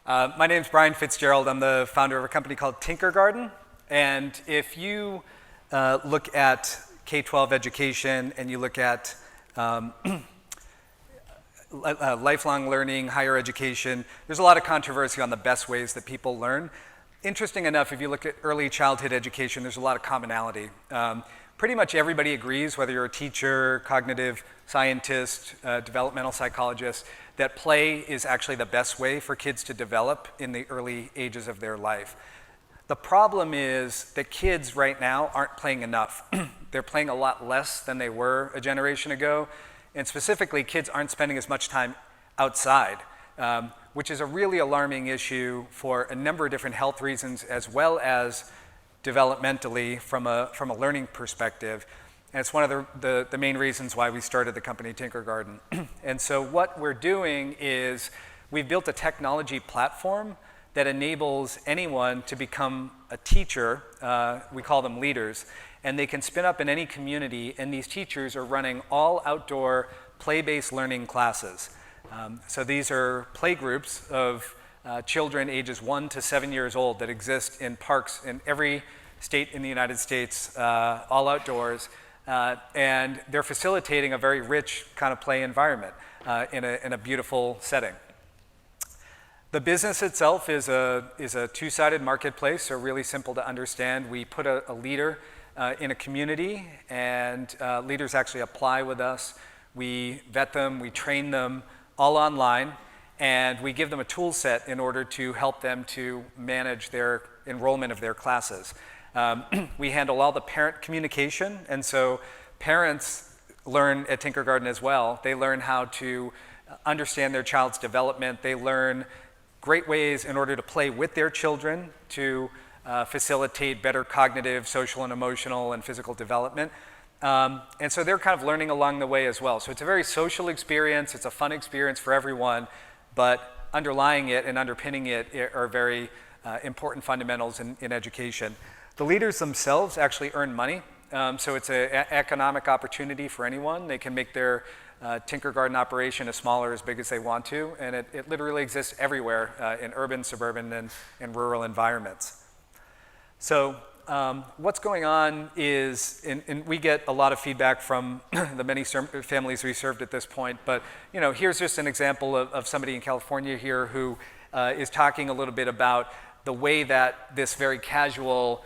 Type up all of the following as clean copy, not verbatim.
My name's Brian Fitzgerald. I'm the founder of a company called Tinkergarten. And if you look at K-12 education and you look at lifelong learning, higher education, there's a lot of controversy on the best ways that people learn. Interesting enough, if you look at early childhood education, there's a lot of commonality. Pretty much everybody agrees, whether you're a teacher, cognitive scientist, developmental psychologist, that play is actually the best way for kids to develop in the early ages of their life. The problem is that kids right now aren't playing enough. They're playing a lot less than they were a generation ago. And specifically, kids aren't spending as much time outside, which is a really alarming issue for a number of different health reasons, as well as developmentally from a learning perspective. And it's one of the main reasons why we started the company Tinkergarten. And so what we're doing is we've built a technology platform that enables anyone to become a teacher. We call them leaders. And they can spin up in any community, and these teachers are running all outdoor play-based learning classes. So these are play groups of children ages 1 to 7 years old that exist in parks in every state in the United States, all outdoors. And they're facilitating a very rich kind of play environment in a beautiful setting. The business itself is a two-sided marketplace, so really simple to understand. We put a leader in a community, and leaders actually apply with us. We vet them, we train them all online, and we give them a tool set in order to help them to manage their enrollment of their classes. We handle all the parent communication, and so parents learn at Tinkergarten as well. They learn how to understand their child's development. They learn great ways in order to play with their children to facilitate better cognitive, social and emotional and physical development. And so they're kind of learning along the way as well. So it's a very social experience. It's a fun experience for everyone, but underlying it and underpinning it are very important fundamentals in education. The leaders themselves actually earn money, so it's an economic opportunity for anyone. They can make their Tinkergarten operation as small or as big as they want to, and it literally exists everywhere in urban, suburban, and rural environments. So what's going on is, and we get a lot of feedback from the many families we served at this point, but here's just an example of somebody in California here who is talking a little bit about the way that this very casual,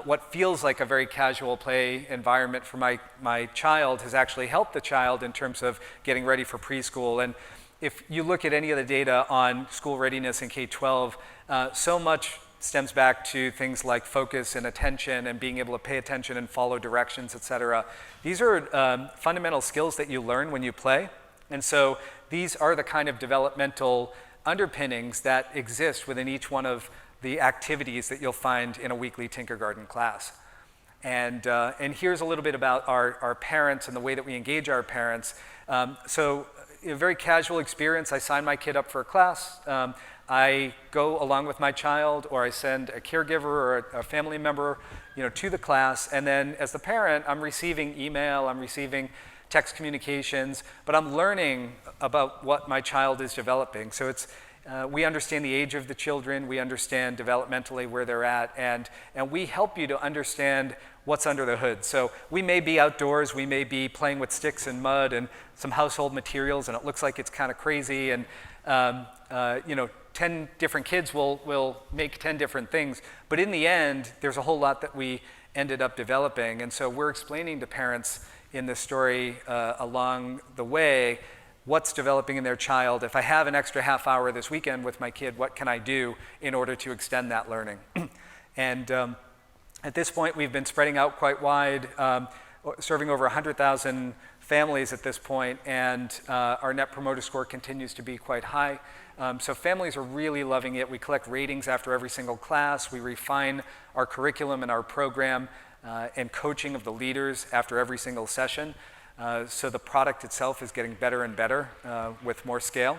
what feels like a very casual play environment for my child has actually helped the child in terms of getting ready for preschool. And if you look at any of the data on school readiness in K-12, so much stems back to things like focus and attention and being able to pay attention and follow directions, et cetera. These are fundamental skills that you learn when you play. And so these are the kind of developmental underpinnings that exist within each one of the activities that you'll find in a weekly Tinkergarten class. And here's a little bit about our parents and the way that we engage our parents. So a very casual experience. I sign my kid up for a class. I go along with my child, or I send a caregiver or a family member to the class. And then as the parent, I'm receiving email, I'm receiving text communications, but I'm learning about what my child is developing. So we understand the age of the children, we understand developmentally where they're at, and we help you to understand what's under the hood. So we may be outdoors, we may be playing with sticks and mud and some household materials, and it looks like it's kind of crazy, and 10 different kids will make 10 different things, but in the end, there's a whole lot that we ended up developing, and so we're explaining to parents in this story along the way what's developing in their child. If I have an extra half hour this weekend with my kid, what can I do in order to extend that learning? And at this point, we've been spreading out quite wide, serving over 100,000 families at this point, and our Net Promoter Score continues to be quite high. So families are really loving it. We collect ratings after every single class. We refine our curriculum and our program and coaching of the leaders after every single session. So the product itself is getting better and better with more scale.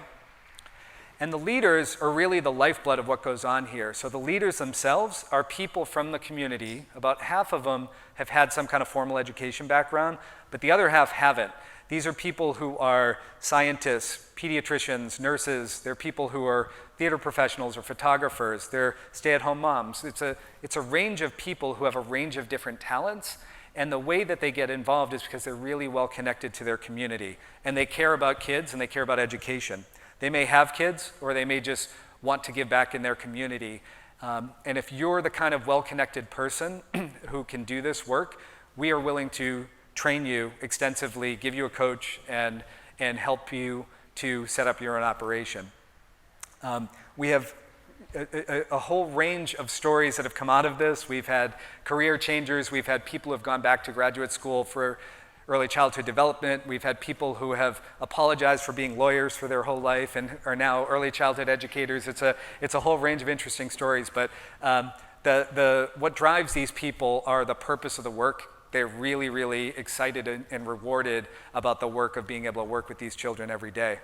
And the leaders are really the lifeblood of what goes on here. So the leaders themselves are people from the community. About half of them have had some kind of formal education background, but the other half haven't. These are people who are scientists, pediatricians, nurses. They're people who are theater professionals or photographers. They're stay-at-home moms. It's a range of people who have a range of different talents. And the way that they get involved is because they're really well connected to their community. And they care about kids and they care about education. They may have kids or they may just want to give back in their community. And if you're the kind of well-connected person who can do this work, we are willing to train you extensively, give you a coach, and help you to set up your own operation. We have a whole range of stories that have come out of this. We've had career changers. We've had people who have gone back to graduate school for early childhood development. We've had people who have apologized for being lawyers for their whole life and are now early childhood educators. It's a whole range of interesting stories, but what drives these people are the purpose of the work. They're really, really excited and rewarded about the work of being able to work with these children every day.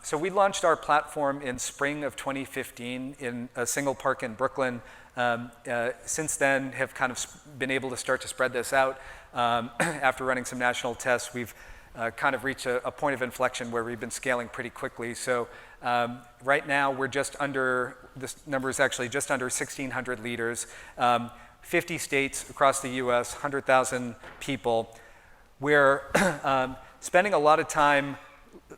So we launched our platform in spring of 2015 in a single park in Brooklyn. Since then, have kind of been able to start to spread this out. After running some national tests, we've kind of reached a point of inflection where we've been scaling pretty quickly. So right now, we're just under, this number is actually just under 1,600 leaders, 50 states across the US, 100,000 people. We're spending a lot of time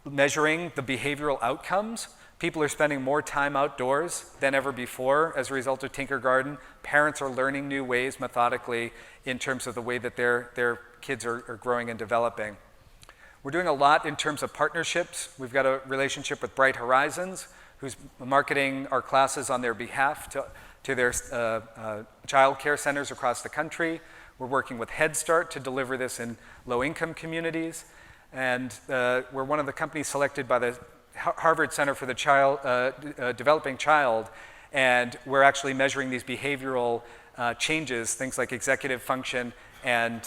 measuring the behavioral outcomes. People are spending more time outdoors than ever before as a result of Tinkergarten. Parents are learning new ways methodically in terms of the way that their kids are growing and developing. We're doing a lot in terms of partnerships. We've got a relationship with Bright Horizons, who's marketing our classes on their behalf to their child care centers across the country. We're working with Head Start to deliver this in low-income communities. And we're one of the companies selected by the Harvard Center for the Developing Child, and we're actually measuring these behavioral changes, things like executive function and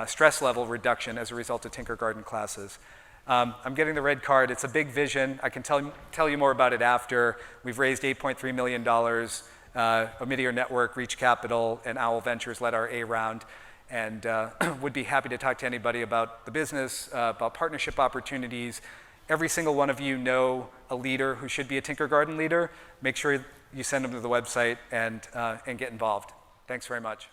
stress level reduction as a result of Tinkergarten classes. I'm getting the red card. It's a big vision. I can tell you more about it after. We've raised $8.3 million. Omidyar Network, Reach Capital, and Owl Ventures led our A round. And would be happy to talk to anybody about the business, about partnership opportunities. Every single one of you know a leader who should be a Tinkergarten leader. Make sure you send them to the website and get involved. Thanks very much.